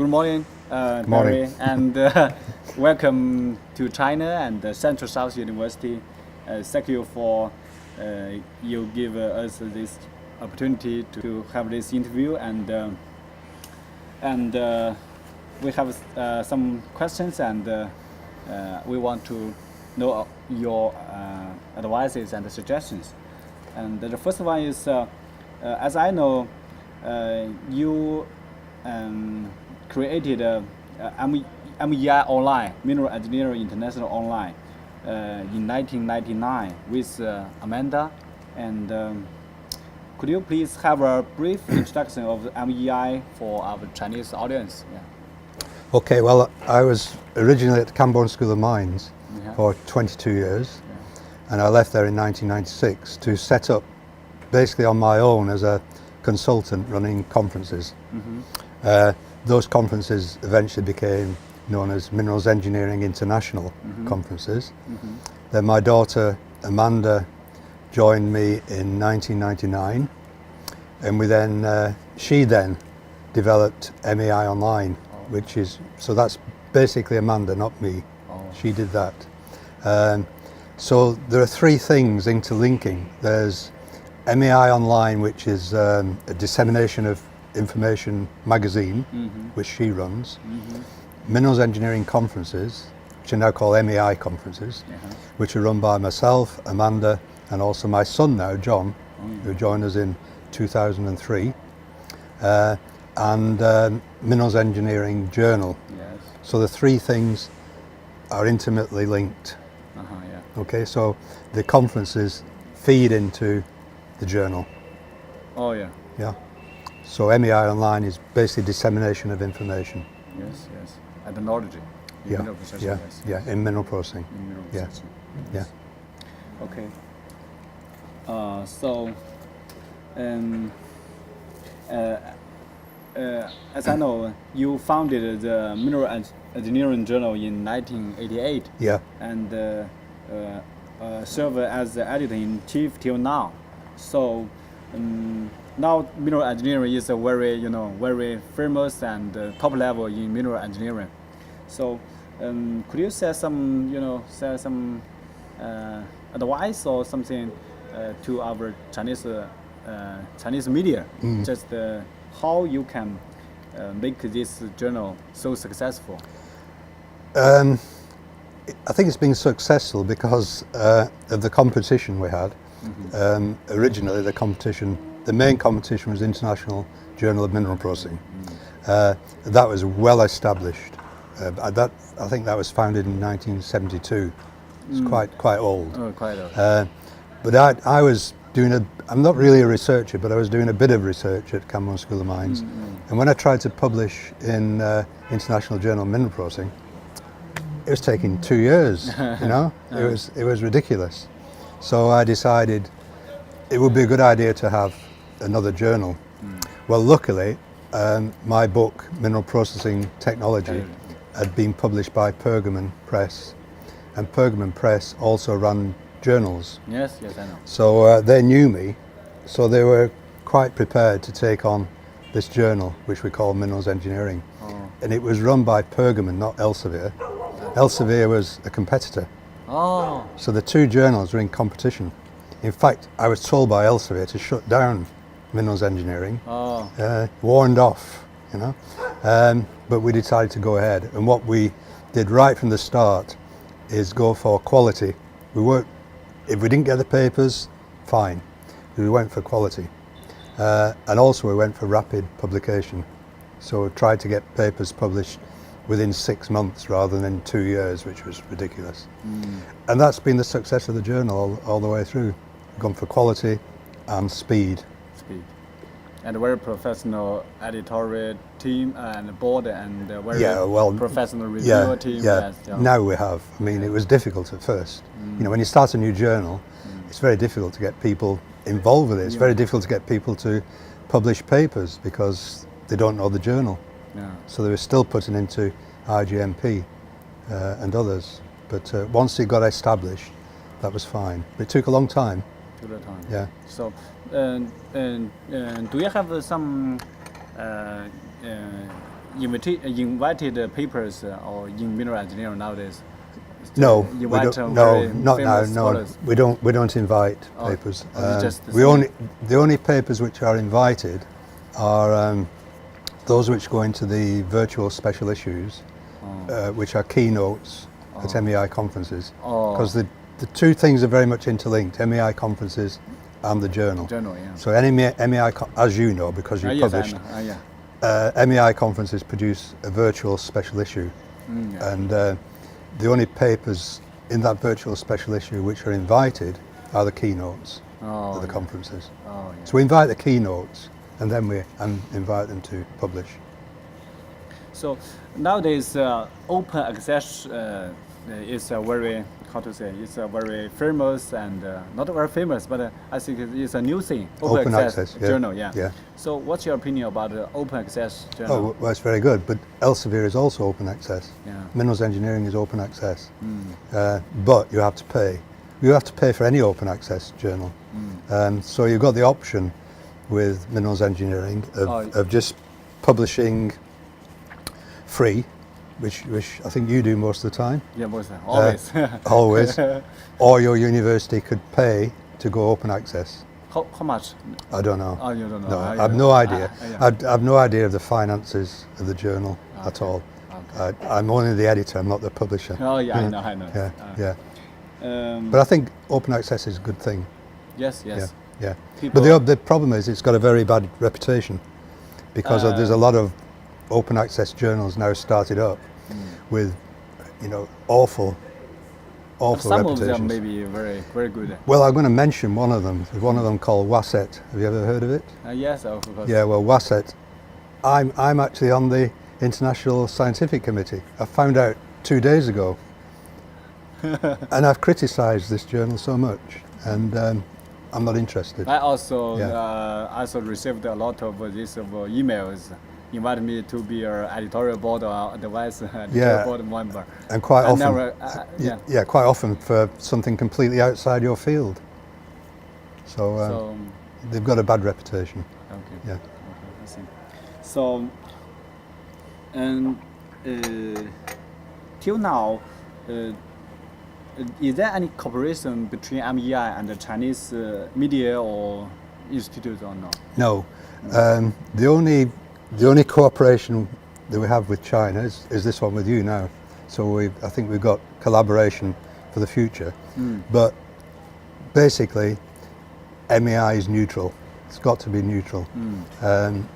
Good morning, Good morning. Barry, and welcome to China and Central South University. Thank you for you give us this opportunity to have this interview, and we have some questions, and we want to know your advices and suggestions. And the first one is, as I know, you created MEI Online, Mineral Engineering International Online, in 1999 with Amanda. And could you please have a brief introduction of the MEI for our Chinese audience? Yeah. Okay, well, I was originally at the Camborne School of Mines for 22 years, and I left there in 1996 to set up basically on my own as a consultant running conferences. Those conferences eventually became known as Minerals Engineering International conferences. Then my daughter Amanda joined me in 1999, and she then developed MEI Online, which is, so that's basically Amanda, not me. She did that. So there are three things interlinking. There's MEI Online, which is a dissemination of information magazine, which she runs. Minerals Engineering conferences, which are now called MEI conferences, which are run by myself, Amanda, and also my son now, John, who joined us in 2003, and Minerals Engineering Journal. So the three things are intimately linked. Okay, so the conferences feed into the journal. Yeah. So MEI Online is basically dissemination of information. Yes. And the knowledge. Mineral processing, in mineral processing. In mineral Yeah. processing. Yeah. Okay. As I know, you founded the Mineral Engineering Journal in 1988. Yeah. And serve as the editor-in-chief till now. So now mineral engineering is a very famous and top level in mineral engineering. So could you say some advice or something to our Chinese media, just how you can make this journal so successful? I think it's been successful because of the competition we had. Originally, the main competition was International Journal of Mineral Processing. That was well established. I think that was founded in 1972. It's quite old. Oh, quite old. But I was doing I'm not really a researcher, but I was doing a bit of research at Camborne School of Mines. And when I tried to publish in International Journal of Mineral Processing, it was taking 2 years, It was ridiculous. So I decided it would be a good idea to have another journal. Well, luckily, my book, Mineral Processing Technology, had been published by Pergamon Press, and Pergamon Press also ran journals. Yes, I know. So they knew me, so they were quite prepared to take on this journal, which we call Minerals Engineering. And it was run by Pergamon, not Elsevier. Elsevier was a competitor. So the two journals were in competition. In fact, I was told by Elsevier to shut down Minerals Engineering, warned off, but we decided to go ahead. And what we did right from the start is go for quality. If we didn't get the papers, fine. We went for quality. And also we went for rapid publication. So we tried to get papers published within 6 months rather than 2 years, which was ridiculous. And that's been the success of the journal all the way through. We've gone for quality and speed. And a very professional editorial team and board, and a very professional reviewer team. Now we have. I mean, it was difficult at first. When you start a new journal, it's very difficult to get people involved with it. It's very difficult to get people to publish papers because they don't know the journal. So they were still putting into IGMP and others. But once it got established, that was fine. But it took a long time. Yeah. So, do you have some invited papers or in mineral engineering nowadays? No, You we invite don't, no, very not now. famous No, scholars? we don't invite papers. it's just the we same. the only papers which are invited are those which go into the virtual special issues, which are keynotes at MEI conferences. Because the two things are very much interlinked: MEI conferences and the journal. Journal, yeah. So any MEI, as you know, because you Yes, I published, know. Yeah. MEI conferences produce a virtual special issue, and the only papers in that virtual special issue which are invited are the keynotes of the conferences. So we invite the keynotes, and then we invite them to publish. So nowadays, open access is a very, how to say, it's a very famous and not very famous, but I think it's a new thing. Open access, yeah. journal, yeah. Yeah. So what's your opinion about the open access journal? Oh, well, it's very good. But Elsevier is also open access. Yeah. Minerals engineering is open access, but you have to pay. You have to pay for any open access journal. So you've got the option with minerals engineering of just publishing free, which I think you do most of the time. Yeah, most always. Always. Or your university could pay to go open access. How much? I don't know. Oh, you don't know. No, I have no idea. I have no idea of the finances of the journal at all. Okay. I'm only the editor, I'm not the publisher. Oh, yeah, I know. Yeah. But I think open access is a good thing. Yes. Yeah. But the problem is it's got a very bad reputation because there's a lot of open access journals now started up with, awful Some reputations. of them may be very, very good. Well, I'm going to mention one of them. There's one of them called WASET. Have you ever heard of it? Yes, of course. Yeah, well, WASET. I'm actually on the International Scientific Committee. I found out 2 days ago. And I've criticised this journal so much, and I'm not interested. I also received a lot of these emails, invited me to be an editorial board or advice editorial board member. And quite often, quite often for something completely outside your field. So they've got a bad reputation. Okay. Yeah. Okay, I see. So, and till now, is there any cooperation between MEI and the Chinese media or institutes or no? No. The only cooperation that we have with China is this one with you now. So I think we've got collaboration for the future. But basically, MEI is neutral. It's got to be neutral.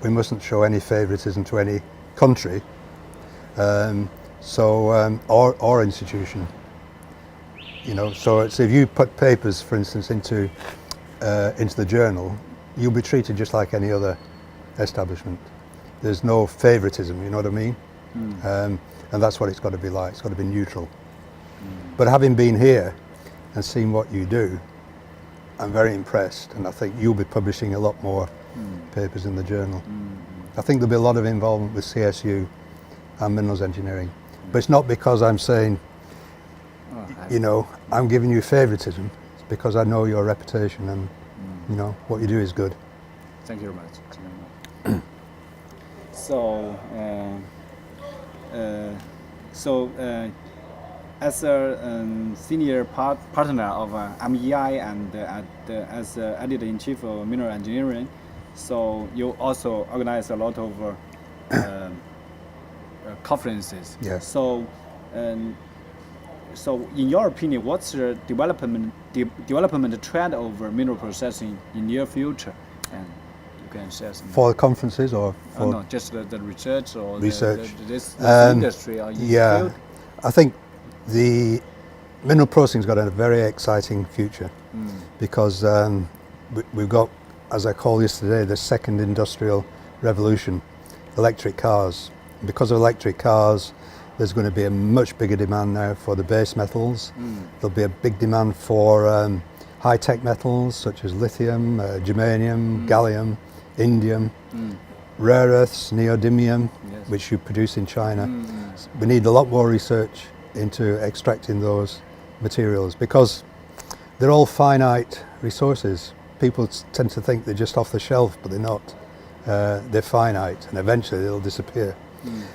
We mustn't show any favouritism to any country or institution. So it's, if you put papers, for instance, into the journal, you'll be treated just like any other establishment. There's no favouritism, you know what I mean? And that's what it's got to be like. It's got to be neutral. But having been here and seen what you do, I'm very impressed, and I think you'll be publishing a lot more papers in the journal. I think there'll be a lot of involvement with CSU and minerals engineering. But it's not because I'm saying, I'm giving you favouritism. It's because I know your reputation and, what you do is good. Thank you very much. As a senior partner of MEI and as editor-in-chief of mineral engineering, so you also organize a lot of conferences. Yes. So in your opinion, what's the development trend of mineral processing in near future? And you can share some. For conferences or for? No, just the research or research. This industry or field? I think the mineral processing's got a very exciting future because we've got, as I called yesterday, the second industrial revolution, electric cars. Because of electric cars, there's going to be a much bigger demand now for the base metals. There'll be a big demand for high-tech metals such as lithium, germanium, gallium, indium, rare earths, neodymium, which you produce in China. We need a lot more research into extracting those materials because they're all finite resources. People tend to think they're just off the shelf, but they're not. They're finite, and eventually they'll disappear.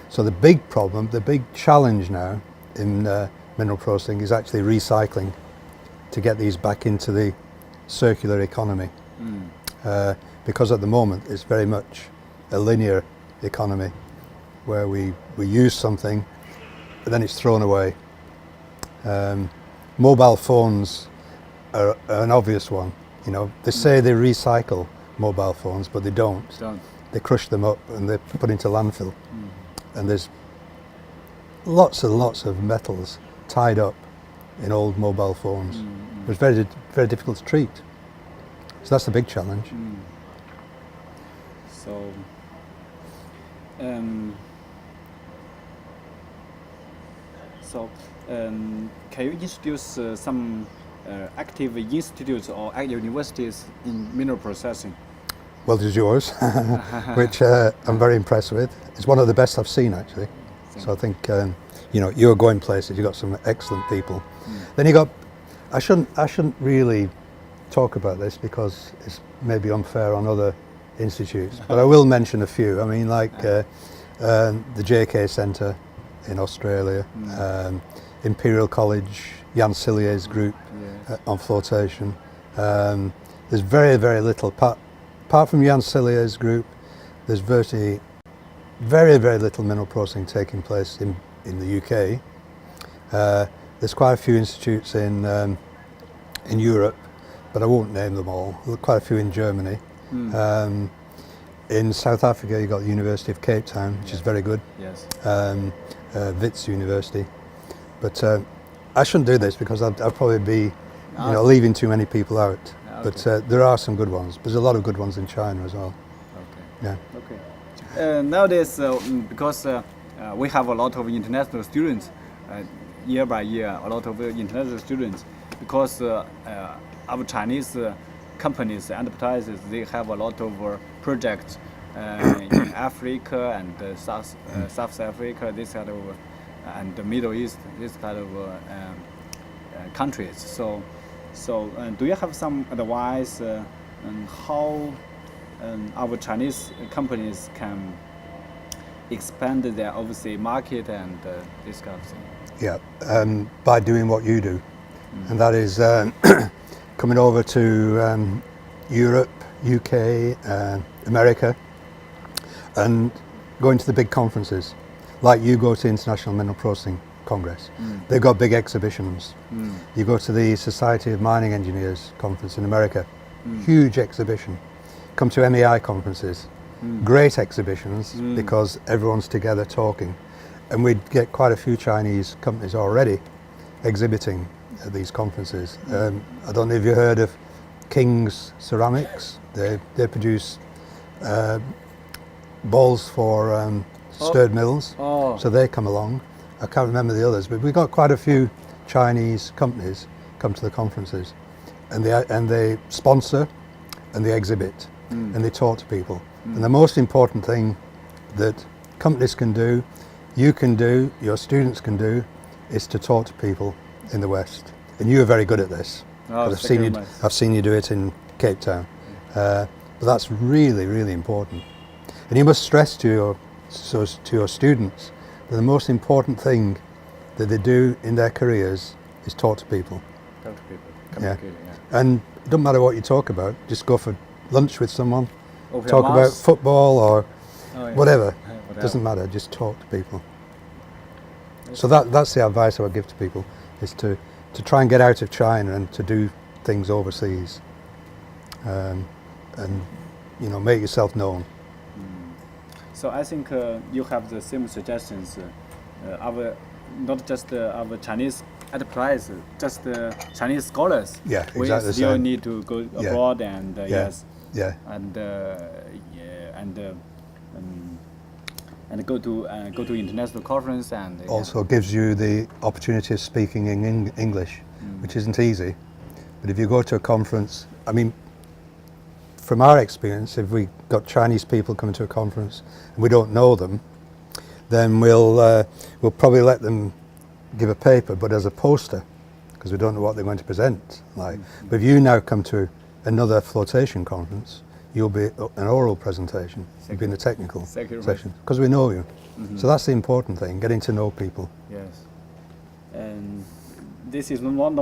So the big problem, the big challenge now in mineral processing is actually recycling to get these back into the circular economy. Because at the moment it's very much a linear economy where we use something and then it's thrown away. Mobile phones are an obvious one. You know, they say they recycle mobile phones, but they don't. They crush them up and they're put into landfill. And there's lots and lots of metals tied up in old mobile phones. It's very, very difficult to treat. So that's the big challenge. So, can you introduce some active institutes or universities in mineral processing? Well, there's yours, which I'm very impressed with. It's one of the best I've seen, actually. So I think you know, you're going places. You've got some excellent people. Then you got. I shouldn't really talk about this because it's maybe unfair on other institutes, but I will mention a few. I mean, like the JK Centre in Australia, Imperial College, Jan Silier's group on flotation. There's very, very little. Apart from Jan Silier's group, there's virtually very, very little mineral processing taking place in the UK. There's quite a few institutes in Europe, but I won't name them all. There are quite a few in Germany. In South Africa, you've got the University of Cape Town, which is very good. Wits University. But I shouldn't do this because I'd probably be, you know, leaving too many people out. But there are some good ones. There's a lot of good ones in China as well. Nowadays, because we have a lot of international students, year by year, a lot of international students, because our Chinese companies, enterprises, they have a lot of projects in Africa and South Africa, this kind of, and the Middle East, this kind of countries. So do you have some advice on how our Chinese companies can expand their overseas market and this kind of thing? Yeah, by doing what you do, and that is coming over to Europe, UK, America, and going to the big conferences, like you go to International Mineral Processing Congress. They've got big exhibitions. You go to the Society of Mining Engineers conference in America, huge exhibition. Come to MEI conferences, great exhibitions because everyone's together talking. And we'd get quite a few Chinese companies already exhibiting at these conferences. I don't know if you heard of King's Ceramics. They produce balls for stirred mills, so they come along. I can't remember the others, but we've got quite a few Chinese companies come to the conferences, and they sponsor and they exhibit and they talk to people. And the most important thing that companies can do, you can do, your students can do, is to talk to people in the West. And you are very good at this. I've seen you do it in Cape Town. But that's really, really important. And you must stress to your students that the most important thing that they do in their careers is talk to people. Talk to people, communicate, And it doesn't matter what you talk about, just go for lunch with someone, talk about football or whatever. Doesn't matter, just talk to people. So that's the advice I would give to people, is to try and get out of China and to do things overseas, and you know, make yourself known. So I think you have the same suggestions. Not just our Chinese enterprise, just Chinese scholars. Yeah, exactly. We still need to go abroad and and go to international conference and also gives you the opportunity of speaking in English, which isn't easy. But if you go to a conference, I mean, from our experience, if we got Chinese people coming to a conference and we don't know them, then we'll probably let them give a paper, but as a poster, because we don't know what they're going to present. But if you now come to another flotation conference, you'll be an oral presentation, you'll be in the technical Second session, because we know you. So that's the important thing, getting to know people. Yes. And this is not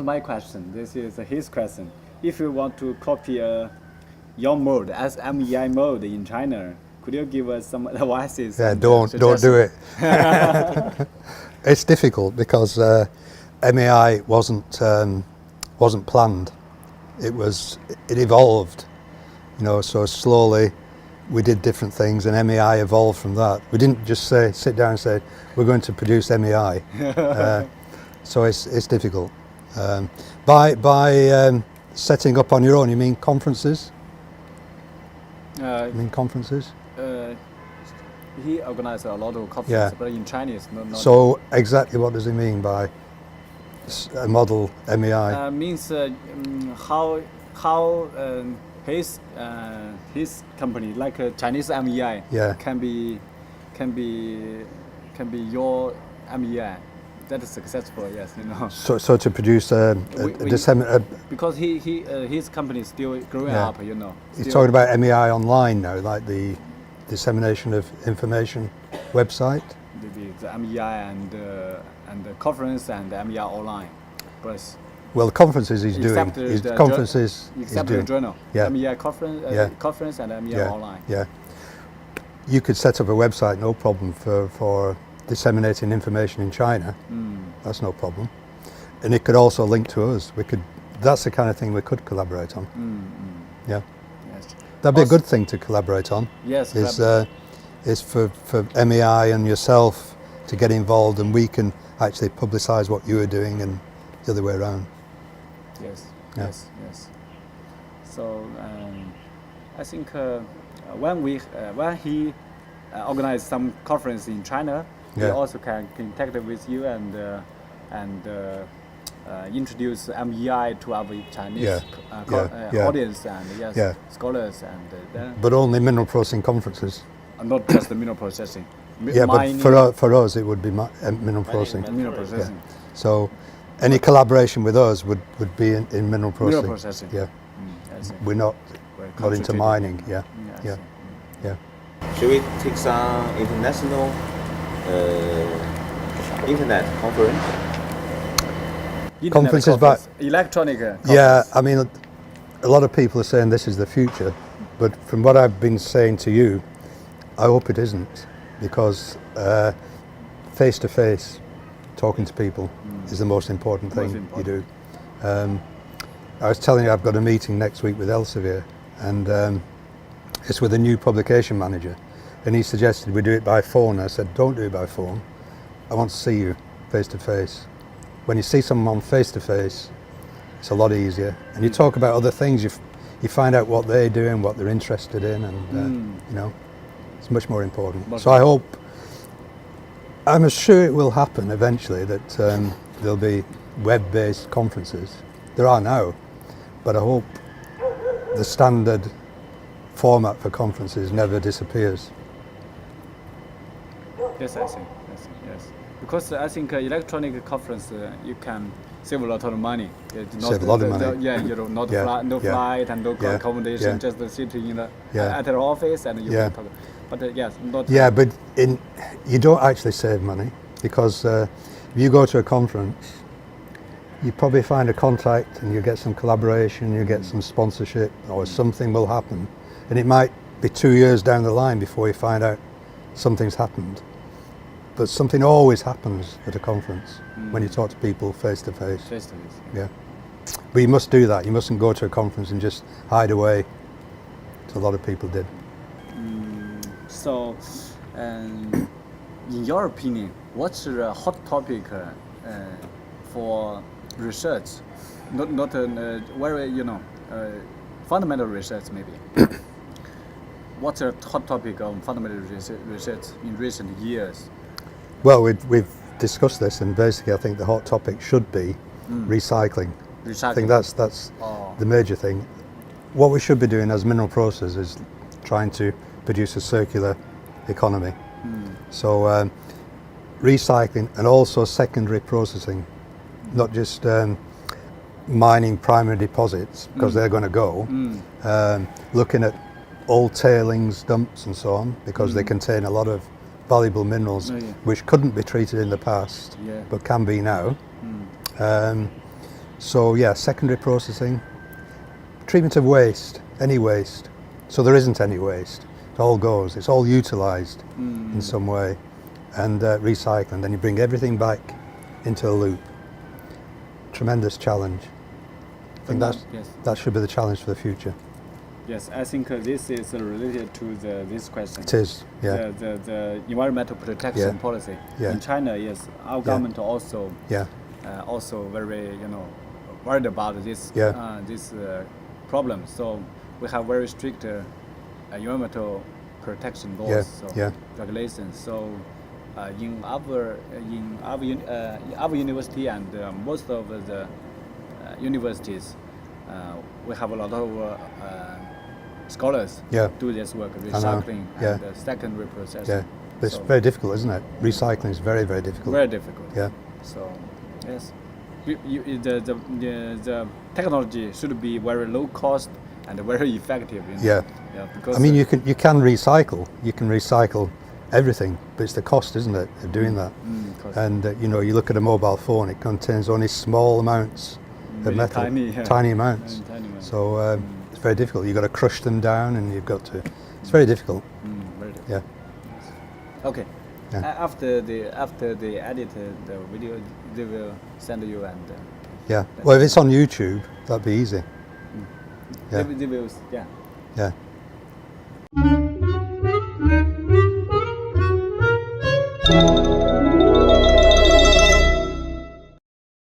my question. This is his question. If you want to copy your mode as MEI mode in China, could you give us some advices? Yeah, and, don't do it. It's difficult because MEI wasn't planned. It evolved, so slowly we did different things, and MEI evolved from that. We didn't just sit down and say we're going to produce MEI. So it's difficult. By setting up on your own, you mean conferences? Conferences? He organized a lot of conferences, Yeah. but in Chinese, not. So exactly what does he mean by a model MEI? Means how his company, like a Chinese MEI, Yeah. can be your MEI. That is successful, yes, So to produce because his company is still growing Yeah. up, He's talking about MEI online now, like the dissemination of information website. the MEI and the conference and the MEI online, but Well, the conferences he's doing. except His the conferences he's except the doing. journal, Yeah. MEI conference, Yeah. conference and MEI Yeah, online. yeah. You could set up a website, no problem, for disseminating information in China. That's no problem. And it could also link to us. That's the kind of thing we could collaborate on. Yeah. Yes. That'd be a Also- good thing to collaborate on. Yes. Is for MEI and yourself to get involved, and we can actually publicise what you are doing and the other way around. Yes. Yeah. Yes. So I think when he organized some conference in China, he Yeah. also can contact with you and introduce MEI to our Chinese Yeah. audience and Yeah. scholars and then But only mineral processing conferences. not just the mineral processing. Yeah, mining, but for us it would be mineral processing. mineral processing. So any collaboration with us would be in mineral processing. Mineral processing. Yeah, I see. we're not into concentrated. mining. Yeah, I yeah, see. yeah. Should we take some international internet conference? Internet Conferences, conference, electronic conference. Yeah, I mean, a lot of people are saying this is the future, but from what I've been saying to you, I hope it isn't, because face to face, talking to people is the most important thing you do. I was telling you I've got a meeting next week with Elsevier, and it's with a new publication manager, and he suggested we do it by phone. I said, don't do it by phone. I want to see you face to face. When you see someone face to face, it's a lot easier, and you talk about other things. You find out what they're doing, what they're interested in, and it's much more important. So I'm sure it will happen eventually that there'll be web-based conferences. There are now, but I hope the standard format for conferences never disappears. Yes, I see. Yes. Because I think electronic conference you can save a lot of money. Save a lot of money. Not Yeah, yeah. flight and no Yeah, accommodation, yeah. just sitting in Yeah. at the office and you Yeah. can talk. But yes, not. Yeah, but you don't actually save money, because if you go to a conference, you probably find a contact and you get some collaboration, you get some sponsorship, or something will happen. And it might be 2 years down the line before you find out something's happened. But something always happens at a conference when you talk to people face to face. Face to face. Yeah. But you must do that. You mustn't go to a conference and just hide away, as a lot of people did. So, in your opinion, what's the hot topic for research? Not very fundamental research maybe. What's the hot topic of fundamental research in recent years? Well, we've discussed this, and basically I think the hot topic should be recycling. I think that's the major thing. What we should be doing as mineral processors is trying to produce a circular economy. So recycling and also secondary processing, not just mining primary deposits, because they're going to go, looking at old tailings dumps and so on, because they contain a lot of valuable minerals which couldn't be treated in the past, but can be now. So yeah, secondary processing, treatment of waste, any waste. So there isn't any waste. It all goes. It's all utilised in some way, and recycling. Then you bring everything back into a loop. Tremendous challenge. I think that should be the challenge for the future. Yes, I think this is related to this question. It is, yeah. The environmental protection policy in China. Yes, our government also also very worried about this this problem. So we have very strict environmental protection laws, regulations. So in our university and most of the universities, we have a lot of scholars do this work, recycling and secondary processing. Yeah, but it's very difficult, isn't it? Recycling is very, very difficult. Very difficult. Yeah. So yes, the technology should be very low cost and very effective. Yeah. Because I mean, you can recycle. You can recycle everything, but it's the cost, isn't it, of doing that? And you look at a mobile phone; it contains only small amounts of metal, tiny amounts. So it's very difficult. You've got to crush them down, and you've got to. It's very difficult. Very difficult. Yeah. Okay. Yeah. After they edit the video, they will send you and. Yeah. Well, if it's on YouTube, that'd be easy. Yeah. They will. Yeah. Yeah.